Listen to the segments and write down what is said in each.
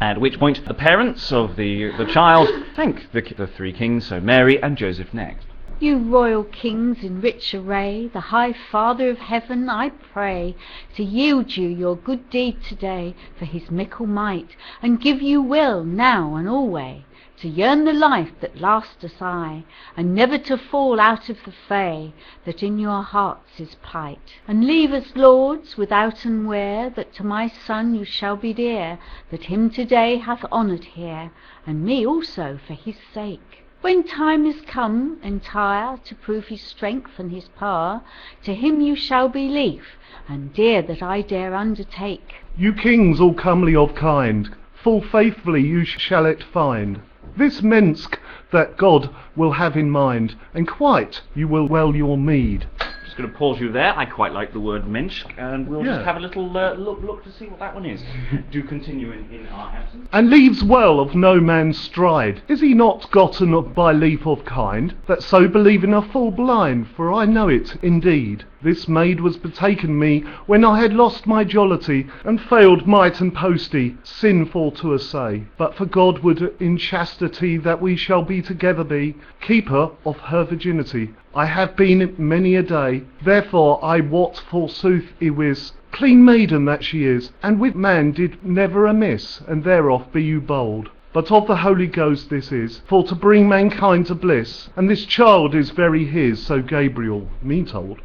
At which point the parents of the child thank the three kings, so Mary and Joseph next. You royal kings in rich array, the high Father of heaven, I pray, to yield you your good deed today for his mickle might, and give you will now and alway, to yearn the life that lasts us aye, and never to fall out of the fay that in your hearts is plight. And leave us, lords, without and wear, that to my son you shall be dear, that him today hath honoured here, and me also for his sake. When time is come entire to prove his strength and his power, to him you shall be lief, and dear that I dare undertake. You kings all comely of kind, full faithfully you shall it find. This Mensk that God will have in mind, and quite you will well your meed. Just going to pause you there. I quite like the word Mensch, and we'll just have a little look to see what that one is. Do continue in our absence. And leaves well of no man's stride. Is he not gotten by leaf of kind, that so believing are full blind? For I know it indeed. This maid was betaken me when I had lost my jollity, and failed might and posty, sinful to assay. But for God would in chastity that we shall be together be, keeper of her virginity. I have been many a day, therefore I wot forsooth is clean maiden that she is, and with man did never amiss, and thereof be you bold. But of the Holy Ghost this is, for to bring mankind to bliss, and this child is very his, so Gabriel me told.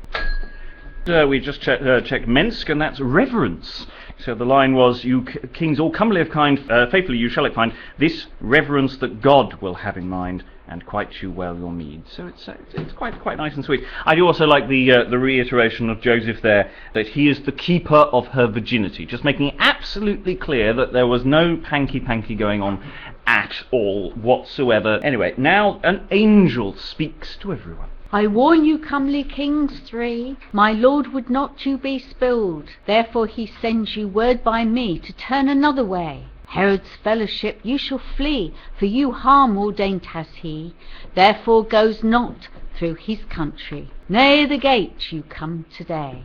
We just checked Mensk, and that's reverence. So the line was, you kings all comely of kind, faithfully you shall it find, this reverence that God will have in mind, and quite you well your meed. So it's quite nice and sweet. I do also like the reiteration of Joseph there, that he is the keeper of her virginity, just making it absolutely clear that there was no panky going on at all whatsoever. Anyway, now an angel speaks to everyone. I warn you, comely kings three, my lord would not you be spilled, therefore he sends you word by me to turn another way. Herod's fellowship you shall flee, for you harm ordained has he, therefore goes not through his country. Nay, the gate you come today.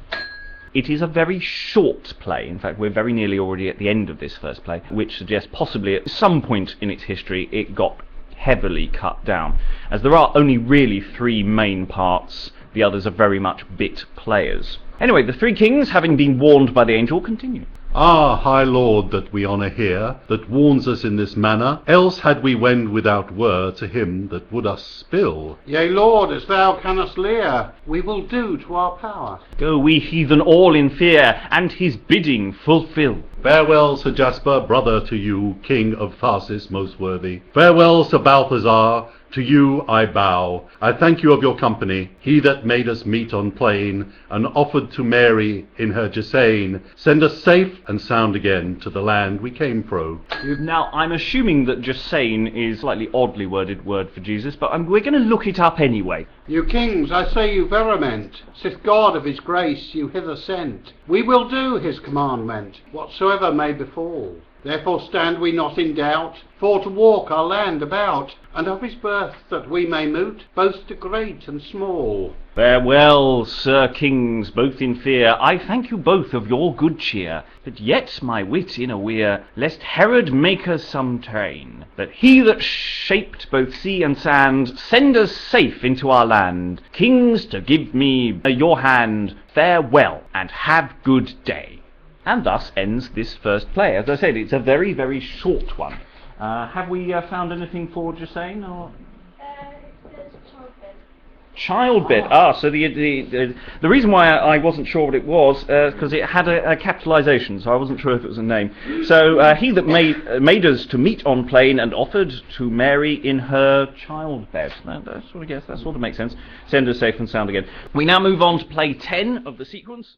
It is a very short play. In fact, we're very nearly already at the end of this first play, which suggests possibly at some point in its history it got heavily cut down, as there are only really three main parts. The others are very much bit players. Anyway, the three kings, having been warned by the angel, continue. Ah, high lord, that we honour here, that warns us in this manner, else had we wend without word to him that would us spill. Yea, Lord, as thou canst lear, we will do to our power. Go we heathen all in fear, and his bidding fulfil. Farewell, Sir Jasper, brother to you, King of Tharsis most worthy. Farewell, Sir Balthazar, to you I bow. I thank you of your company, he that made us meet on plain, and offered to Mary in her Jesane, send us safe and sound again to the land we came fro. Now, I'm assuming that Jesane is a slightly oddly worded word for Jesus, but we're going to look it up anyway. You kings, I say you verament, sith God of his grace you hither sent. We will do his commandment, whatsoever may befall. Therefore stand we not in doubt, for to walk our land about, and of his birth that we may moot, both to great and small. Farewell, Sir Kings, both in fear, I thank you both of your good cheer, but yet my wit in a weir, lest Herod make us some train, that he that shaped both sea and sand, send us safe into our land. Kings, to give me your hand, farewell, and have good day. And thus ends this first play. As I said, it's a very, very short one. Have we found anything for Jesane? Or? Childbed. So the reason why I wasn't sure what it was because it had a capitalization, so I wasn't sure if it was a name. So he that made us to meet on plain and offered to Mary in her childbed. That sort of makes sense. Send us safe and sound again. We now move on to play 10 of the sequence.